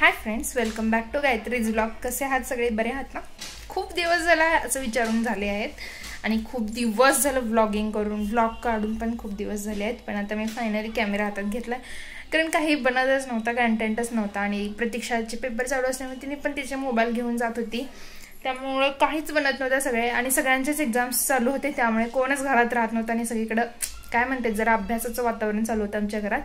High friends, welcome back to Gayatri's vlog. कसे आहात सगळे? बरे आहात ना? खूप दिवस झाला असं विचारून झाले आहेत आणि खूप दिवस झालं व्लॉगिंग करून, व्लॉग काढून पण खूप दिवस झाले आहेत. पण आता मी फायनली कॅमेरा हातात घेतला, कारण काही बनतच नव्हता, कंटेंटच नव्हता. आणि प्रतीक्षाचे पेपर चालू असल्यामुळे तिने पण तिचे मोबाईल घेऊन जात होती, त्यामुळे काहीच बनत नव्हतं सगळे. आणि सगळ्यांचेच एक्झाम्स चालू होते, त्यामुळे कोणच घरात राहत नव्हतं आणि सगळीकडं काय म्हणते जरा अभ्यासाचं वातावरण चालू होतं आमच्या घरात.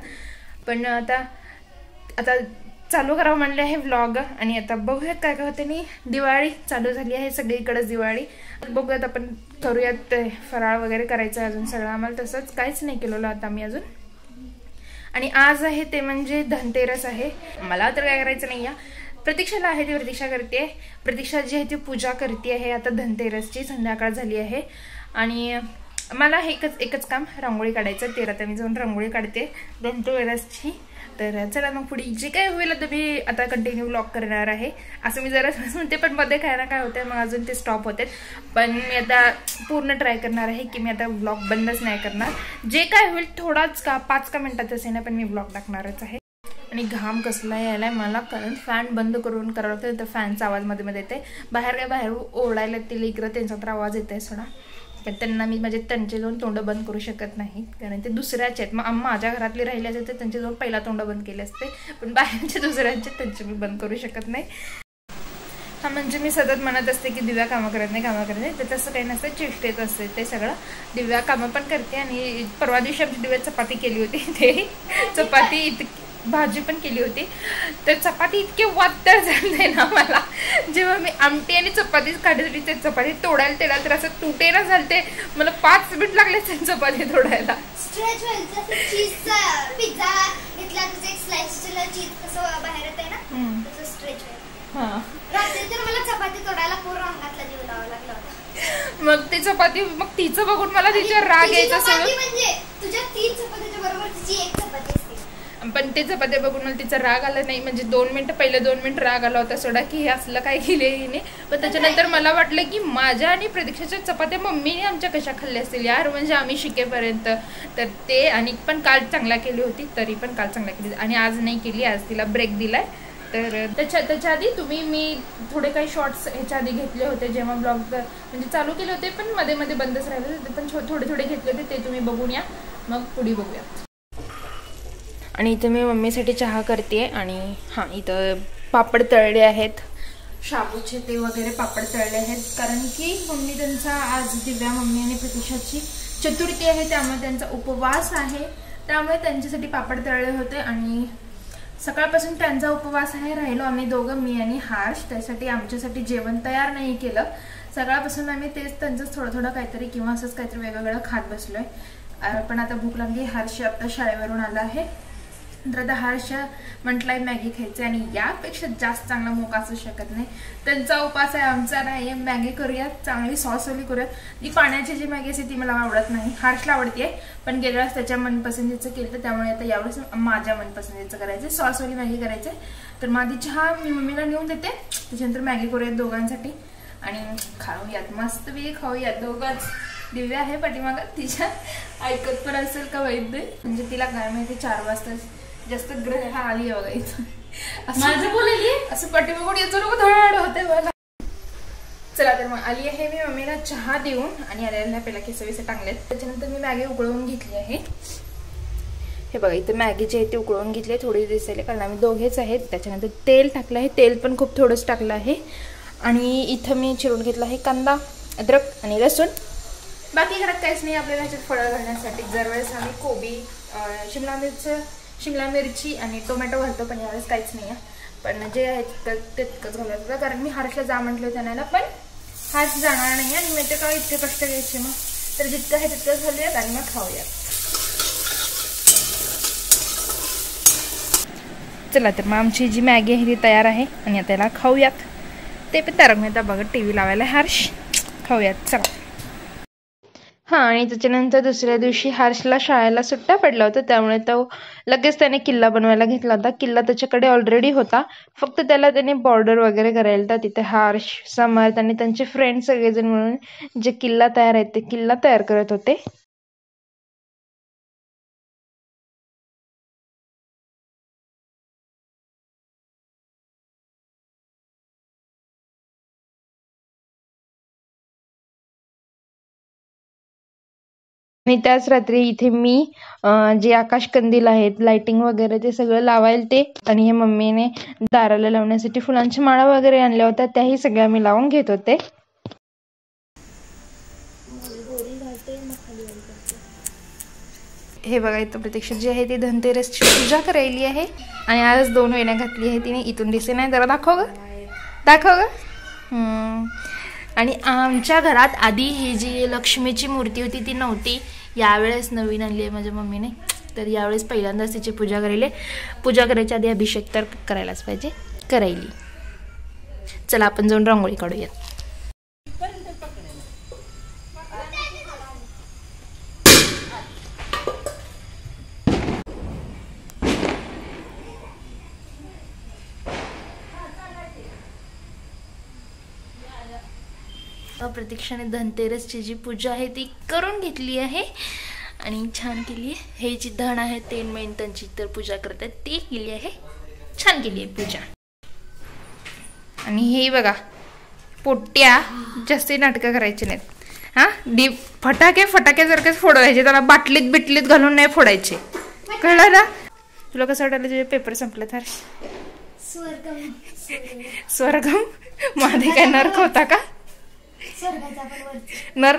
पण आता चालू करावं म्हणले आहे व्लॉग. आणि आता बघूयात काय काय होते. आणि दिवाळी चालू झाली आहे, सगळीकडेच दिवाळी. बघूयात आपण करूयात फराळ वगैरे करायचं अजून सगळं. आम्हाला तसंच काहीच नाही केलेलं आता मी अजून. आणि आज आहे ते म्हणजे धनतेरस आहे. मला तर काय करायचं नाही आहे, प्रतीक्षाला आहे ती प्रतीक्षा करते. प्रतीक्षा जी आहे ती पूजा करते आहे आता धनतेरसची. संध्याकाळ झाली आहे आणि मला एकच काम रांगोळी काढायचं. तर मी जाऊन रांगोळी काढते धनतेरसची. तर चला मग पुढे जे काय होईल तर मी आता कंटिन्यू व्लॉग करणार आहे. असं मी जरा म्हणते, पण मध्ये काय ना काय होते, मग अजून ते स्टॉप होते. पण मी आता पूर्ण ट्राय करणार आहे की मी आता व्लॉग बंदच नाही करणार. जे काय होईल थोडाच का 5 मिनिटात असे ना, पण मी व्लॉग टाकणारच आहे. आणि घाम कसला यायलाय मला, कारण फॅन बंद करून करावं लागतं, तर फॅनचा आवाज मध्ये मध्ये येते. बाहेर ओरडायला ते लेकरं, त्यांचा तर आवाज येत आहे सोडा. पण त्यांना मी त्यांचे दोन तोंड बंद करू शकत नाही, कारण ते दुसऱ्याचे आहेत. मग माझ्या घरातले राहिले असते तर त्यांचे दोन पहिला तोंड बंद केले असते, पण बाहेरचे दुसऱ्यांचे त्यांचे मी बंद करू शकत नाही. हा म्हणजे मी सतत म्हणत असते की दिव्या कामं करत नाही, तर तसं काही नसतं, चेष्टेत असते ते सगळं. दिव्या कामं पण करते. आणि परवा दिवशी आमची दिव्या चपाती केली होती, ते चपाती भाजी पण केली होती. तर चपाती इतके वात्तर झाले ना मला, जेव्हा मी आमटी आणि चपातीच काढत होती, ते चपाती तोडायला तर असं तुटे ना झालते. मला 5 मिनिट लागले ते चपाती तोडायला. स्ट्रेच व्हायचं. चीजचा पिझ्झा घेतला, तुझे एक स्लाइसला चीज कसं बाहेर येते ना, तसं स्ट्रेच व्हायचं. हां, रात्री तर मला चपाती तोडायला पूर्ण अंगातला जीव लावावा लागला होता. मग ते चपाती, मग तिचं बघून मला तिच्यावर राग यायचा सगळं. म्हणजे तुझ्या 3 चपातीच्या बरोबर तिची 1 चपाती असते. पण ते चपात्या बघून मला तिचा राग आला नाही. म्हणजे 2 मिनिट राग आला होता सोडा, की हे असलं काय केले हिने. पण त्याच्यानंतर मला वाटलं की माझ्या आणि प्रतीक्षाच्या चपात्या मम्मीने आमच्या कशा खाल्ल्या असतील यार, म्हणजे आम्ही शिकेपर्यंत. तर ते आणि पण काल चांगला केली होती, तरी पण काल चांगला केली, आणि आज नाही केली, आज तिला ब्रेक दिलाय. तर त्याच्या आधी मी थोडे काही शॉर्ट्स ह्याच्या आधी घेतले होते, जेव्हा ब्लॉग म्हणजे चालू केले होते, पण मध्ये मध्ये बंदच राहिले होते. पण थोडे घेतले होते, ते तुम्ही बघून या, मग पुढे बघूया. आणि इथं मी मम्मीसाठी चहा करते. आणि हां, इथं पापड तळले आहेत, शाबूचे ते वगैरे पापड तळले आहेत, कारण की मम्मी त्यांचा आज दिव्या मम्मी आणि प्रतीक्षाची चतुर्थी आहे, त्यामुळे त्यांचा उपवास आहे, त्यामुळे त्यांच्यासाठी पापड तळले होते. आणि सकाळपासून त्यांचा उपवास आहे. राहिलो आम्ही दोघं, मी आणि हर्ष. त्यासाठी आमच्यासाठी जेवण तयार नाही केलं. सकाळपासून आम्ही तेच त्यांचं थोडं काहीतरी किंवा असंच काहीतरी वेगवेगळं खात बसलोय. पण आता भूक लागली. हर्ष आता शाळेवरून आला आहे, तर आता हर्ष म्हटलंय मॅगी खायचे, आणि यापेक्षा जास्त चांगला मोका असू शकत नाही. त्यांचा उपास आहे, आमचा नाही. मॅगी करूयात, चांगली सॉसवाली करूयात. ती पाण्याची जी मॅगी असते ती मला आवडत नाही, हर्षला आवडते. पण गेल्या वेळेस त्याच्या मनपसंतीचं केलं, त्यामुळे आता यावेळेस माझ्या मनपसंतीचं करायचं, सॉसवाली मॅगी करायचं. तर माझी चहा मी मम्मीला नेऊन देते, त्याच्यानंतर मॅगी करूयात दोघांसाठी आणि खाऊयात, मस्त वेळ खाऊयात दोघंच. दिव्या आहे पाठीमागं, तिच्या ऐकत पण असेल का वैद्य, म्हणजे तिला काय माहिती 4 वाजता जास्त ग्रह हा आली आहे बघा इथं. माझं बोलली असं पाठीमागून याचं लोक धड होते बघा. चला तर मग आली आहे मी मम्मीला चहा देऊन, आणि आलेल्या पहिला केसविसे टांगलेत. त्याच्यानंतर मी मॅगी उकळवून घेतली आहे. हे बघा इथं मॅगी जे आहे ते उकळवून घेतली, थोडी दिसायला, कारण आम्ही दोघेच आहेत. त्याच्यानंतर तेल टाकलं आहे, तेल पण खूप थोडंच टाकलं आहे. आणि इथं मी चिरून घेतला आहे कांदा, अद्रक आणि लसूण. बाकी घरात काहीच नाही आपल्याला ह्याच्यात फळं घालण्यासाठी. दरवेळेस आम्ही कोबी, शिमला मिरची आणि टोमॅटो घालतो, पण यावेळेस काहीच नाही आहे. पण जे आहे तितकंच घालत होतं, कारण मी हर्षला जा म्हटलं त्यांना, पण हर्ष जाणार नाही. आणि मी तर काय इतके कष्ट घ्यायचे, मग तर जितकं आहे तितकंच घालूयात आणि मग खाऊयात. चला तर मग आमची जी मॅगी आहे ती तयार आहे, आणि आता त्याला खाऊयात. ते पण तारक मेहता बघत TV लावायला हर्ष, खाऊयात चला. हां, आणि त्याच्यानंतर दुसऱ्या दिवशी हर्षला शाळेला सुट्ट्या पडल्या होत्या, त्यामुळे तो लगेच त्याने किल्ला बनवायला घेतला होता. किल्ला त्याच्याकडे ऑलरेडी होता, फक्त त्याने बॉर्डर वगैरे करायला होता. तिथे हर्ष, समर्थ आणि त्यांचे फ्रेंड सगळेजण मिळून जे किल्ला तयार आहेत ते किल्ला तयार करत होते. आणि त्याच रात्री इथे मी जे आकाश कंदील आहेत, लाइटिंग वगैरे ते सगळं लावायला ते, आणि हे मम्मीने दाराला लावण्यासाठी फुलांच्या माळा वगैरे आणल्या होत्या, त्याही सगळ्या मी लावून घेत होते. हे बघा, इथं प्रतीक्षा जी आहे ती धनतेरसची पूजा करायली आहे आणि आज 2 वेण्या घातली आहे तिने. इथून दिसे नाही, जरा दाखव ग. आणि आमच्या घरात आधी ही जी लक्ष्मीची मूर्ती होती ती नव्हती, यावेळेस नवीन आणली आहे माझ्या मम्मीने. तर यावेळेस पहिल्यांदाच तिची पूजा करायली. पूजा करायच्या आधी अभिषेक तर करायलाच पाहिजे, करायली. चला आपण जाऊन रांगोळी काढूया. प्रतीक्षाने धनतेरसची जी पूजा आहे ती करून घेतली आहे आणि छान केली आहे. हे जी धन आहे 3 मेंढ्यांची तर पूजा करतात ती केली आहे, छान केली आहे पूजा. आणि हे बघा, पोट्या जास्त नाटकं करायची नाहीत हा. फटाक्यासारखेच फोडायचे, त्याला बाटलीत घालून नाही फोडायचे, कळलं ना. तुला कसं वाटलं तुझे पेपर संपले तर? स्वर्गम मध्ये काय नरक होता का? नर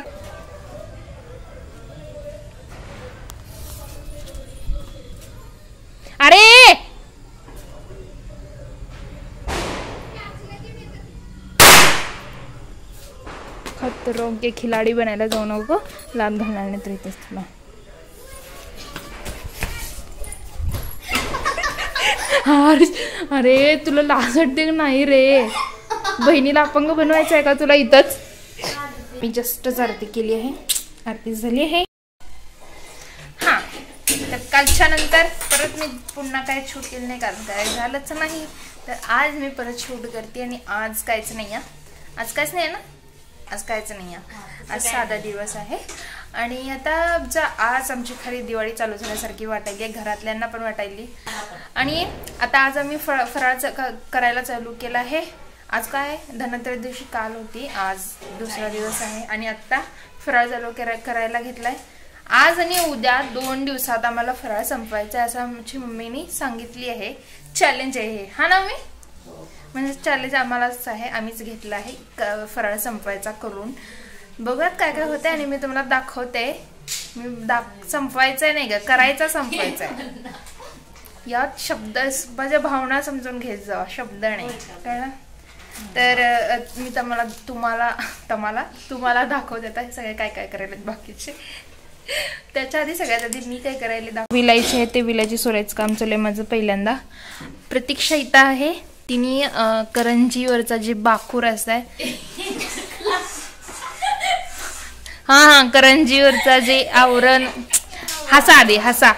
अरे खतरों के खिलाडी बनायला जाऊ नको, लाभ घालणार नाही तर इथेच तुला. अरे तुला लाज वाटते नाही रे, बहिणीला अपंग बनवायचं आहे का तुला इथंच? मी जस्टच आरती केली आहे, आरती झाली आहे. हा, तर कालच्या नंतर परत मी पुन्हा काय शूट केलं नाही, कारण काय झालंच नाही. तर आज मी परत शूट करते आणि आज काहीच नाही आहे. आज काहीच नाही ना, आज काहीच नाही आहे. आज साधा दिवस आहे. आणि आता आज आमची खरी दिवाळी चालू झाल्यासारखी वाटायली आहे, घरातल्यांना पण वाटायली. आणि आता आज आम्ही फराळाचं करायला चालू केलं आहे. आज काय धनतेरस दिवशी काल होती, आज दुसरा दिवस आहे आणि आता फराळ चालू करायला घेतलाय. आज आणि उद्या 2 दिवसात आम्हाला फराळ संपवायचा असं आमची मम्मीने सांगितली आहे. चॅलेंज आहे हे, हा ना. मी म्हणजे चॅलेंज आम्हालाच आहे, आम्हीच घेतलं आहे फराळ संपवायचा करून. बघूयात काय काय होते आणि मी तुम्हाला दाखवते. मी संपवायचंय नाही ग, करायचा संपवायचा आहे. यात शब्द माझ्या भावना समजून घेत जावा, शब्द नाही, कळलं. तर मी तुम्हाला दाखवते आता सगळे काय काय करायला बाकीचे. त्याच्या आधी सगळ्यात आधी मी काय करायला विलायचे आहे ते विलायची सोरायचं काम चालू आहे माझं पहिल्यांदा. प्रतीक्षा इथं आहे, तिने करंजीवरचा जे बाकूर असताय, हा करंजीवरचा जे आवरण, हसा आधी हसा,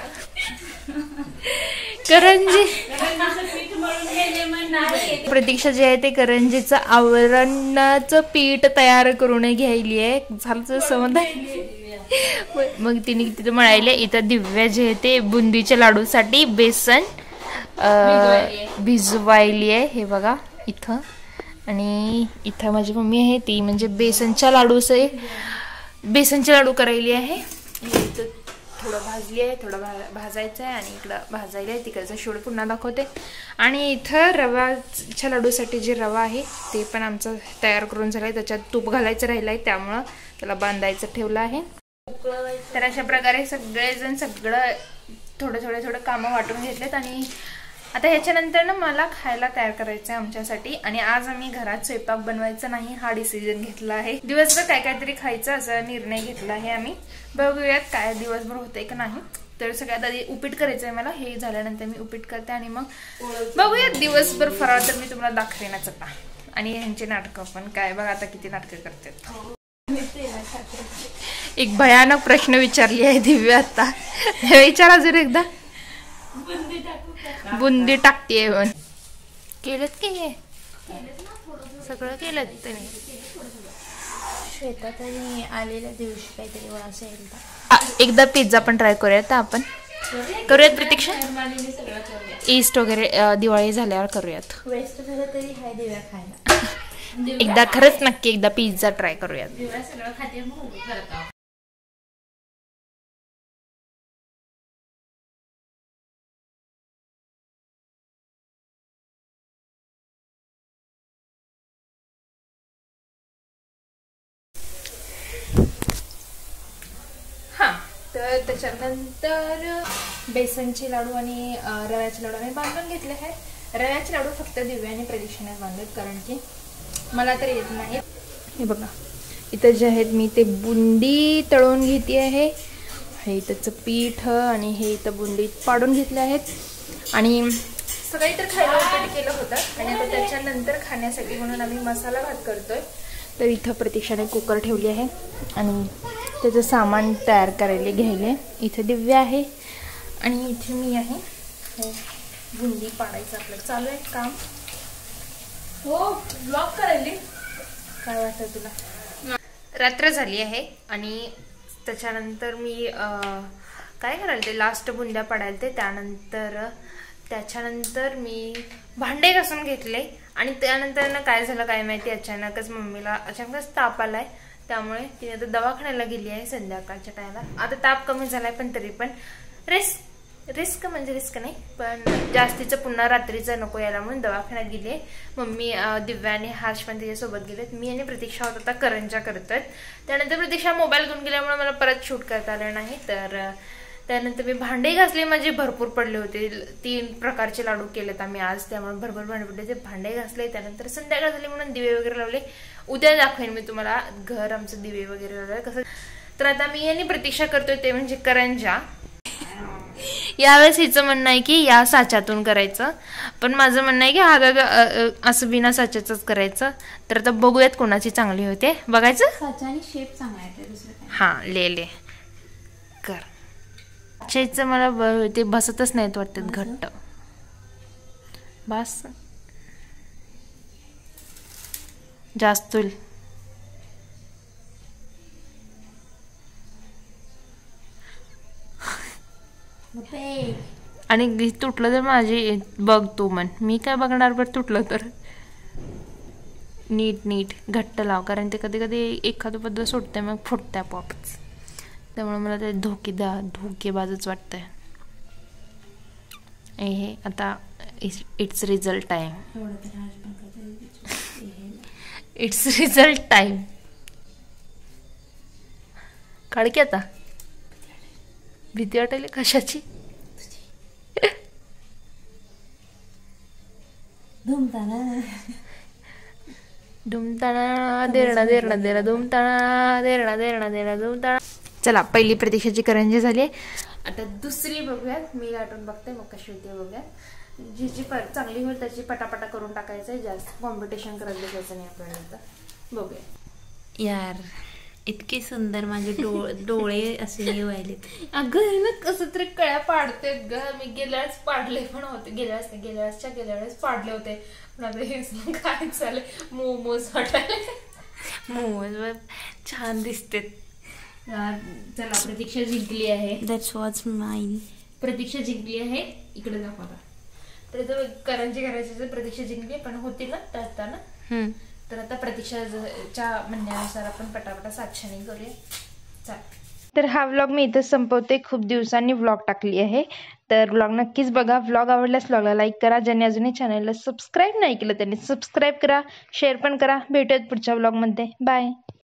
करंजी प्रतीक्षा जे आहे ते करंजीचं आवरणाचं पीठ तयार करून घ्यायली आहे. झालं समज. मग तिने तिथं म्हणाले इथं दिव्या जे आहे ते बुंदीच्या लाडूसाठी बेसन भिजवायली आहे, हे बघा इथं. आणि इथं माझी मम्मी आहे ती म्हणजे बेसनच्या लाडू करायली आहे. थोडं भाजली आहे, थोडं भाजायचं आहे आणि इकडं भाजायला आहे. तिकडचं शोड पुन्हा दाखवते. आणि इथं रव्याच्या लाडूसाठी जे रवा आहे ते पण आमचं तयार करून झालं आहे. त्याच्यात तूप घालायचं राहिलं आहे, त्यामुळं त्याला बांधायचं ठेवलं आहे. तर अशा प्रकारे सगळेजण सगळं थोडं कामं वाटून घेतलेत. आणि आता ह्याच्यानंतर ना मला खायला तयार करायचं आहे आमच्यासाठी. आणि आज आम्ही घरात स्वयंपाक बनवायचा नाही हा डिसिजन घेतला आहे. दिवसभर काहीतरी खायचं असा निर्णय घेतला आहे आम्ही. बघूयात काय दिवसभर होतंय का नाही. तर सगळ्यात आधी उपीट करायचं आहे मला. हे झाल्यानंतर मी उपीट करते आणि मग बघूयात दिवसभर फराळ. तर मी तुम्हाला दाखवेनच आता. आणि ह्यांचे नाटकं पण काय बघा आता किती नाटकं करतात. एक भयानक प्रश्न विचारली आहे दिव्या आता. विचारा जर एकदा. बुंदी टाकते पण केलंत की हे सगळं केलं त्याने. शेतात आणि आलेल्या दिवशी काहीतरी वास येईल. एकदा पिझ्झा पण ट्राय करूयात आपण. करूयात प्रतीक्षा. ईस्ट वगैरे दिवाळी झाल्यावर करूयात. वेस्ट झालं तरी हाय दिव्या खायला. एकदा खरंच नक्की एकदा पिझ्झा ट्राय करूयात. त्याच्यानंतर बेसनचे लाडू आणि रव्याचे लाडू आम्ही बांधून घेतले आहेत. रव्याचे लाडू फक्त दिव्या आणि प्रदीक्षाने बांधलेत, कारण की मला तर येत नाही. हे बघा इथं जे आहेत मी ते बुंदी तळून घेते आहे. हे त्याचं पीठ आणि हे इथं बुंदी पाडून घेतले आहेत आणि सगळी तर खायला उपीट केलं होतं. आणि आता त्याच्यानंतर खाण्यासाठी म्हणून आम्ही मसाला भात करतोय. तर इथं प्रतीक्षाने कुकर ठेवली आहे आणि त्याचं सामान तयार करायला घ्यायला. इथं दिव्या आहे आणि इथे मी आहे. हे बुंदी पाडायचं आपलं चालू आहे काम. हो ब्लॉग करायला काय वाटतं तुला? रात्र झाली आहे आणि त्याच्यानंतर मी काय करायला ते लास्ट बुंद्या पाडायला ते त्याच्यानंतर मी भांडे घासून घेतले. आणि त्यानंतर ना काय झालं काय माहिती, अचानकच मम्मीला ताप आलाय. त्यामुळे तिने आता दवाखान्याला गेली आहे संध्याकाळच्या टायला. आता ताप कमी झालाय पण तरी पण रिस्क म्हणजे रिस्क नाही, पण जास्तीचं पुन्हा रात्रीचं नको यायला म्हणून दवाखान्यात गेली आहे. मम्मी दिव्या आणि हर्ष पण तिच्यासोबत गेलेत. मी आणि प्रतीक्षा होत आता करंजा करतोय. त्यानंतर प्रतीक्षा मोबाईल घेऊन गेल्यामुळे मला परत शूट करता आलं नाही. तर त्यानंतर मी भांडे घासले, माझे भरपूर पडले होते. 3 प्रकारचे लाडू केलेत आम्ही आज, त्यामुळे भरपूर भांडे पडले. ते भांडे घासले. त्यानंतर संध्याकाळ झाली म्हणून दिवे वगैरे लावले. उद्या दाखवेन मी तुम्हाला घर आमचं दिवे वगैरे लावले कसं. तर आता मी आणि प्रतीक्षा करतोय ते म्हणजे करंजा. यावेळेस हिचं म्हणणं आहे की या साच्यातून करायचं, पण माझं म्हणणं आहे की हातात असं बिना साच्याचंच करायचं. तर आता बघूयात कोणाची चांगली होते, बघायचं. साच्याने शेप चांगला येते दुसरं काय. हां ले कर. साच्याचं मला ते बसतच नाहीत वाटतात घट्ट. बस जास्त होईल. आणि तुटलं तर माझी बघ तू म्हण, मी काय बघणार. बरं तुटलं तर नीट घट्ट लाव, कारण ते कधी कधी एखादं पद्धत सुटते मग फुटते आपोआपच. त्यामुळे मला ते धोकेबाजच वाटतंय. हे आता it's result time. It's result time. काढ की आता. भीती वाटायली कशाची? धुमताना देरणा धुमताना. चला पहिली प्रतीक्षाची करंजी झाली. आता दुसरी बघूयात. मी लाटून बघते मग कशी होते बघूयात. जी चांगली होईल त्याची पटापटा करून टाकायचं आहे. जास्त कॉम्पिटिशन करायला द्यायचं नाही आपल्याला. बघूया यार इतके सुंदर माझे डोळे असे व्हायले. अगं ना कसं तरी कळ्या पाडते ग. मी गेल्या वेळेस पाडले पण होते. गेल्या वेळेस पाडले होते. पण आता हे काय चाललंय, मोमोज वाटायला. मोमोज छान दिसते. चला प्रतीक्षा जिंकली आहे. That's was mine. प्रतीक्षा जिंकली आहे. इकडे दाखवा. तर करंजी करायची प्रतीक्षा जिंकली पण होती ना त्याताना. तर आता प्रतीक्षाच्या म्हणण्यानुसार आपण पटापटा साक्षाने करूया. चालेल. तर हा व्लॉग मी इथं संपवते. खूप दिवसांनी व्लॉग टाकली आहे. तर व्लॉग नक्कीच बघा. व्लॉग आवडल्यास व्लॉगला लाईक करा. ज्यांनी अजूनही चॅनलला सबस्क्राईब नाही केलं त्यांनी सबस्क्राईब करा. शेअर पण करा. भेटूयात पुढच्या व्लॉगमध्ये. बाय.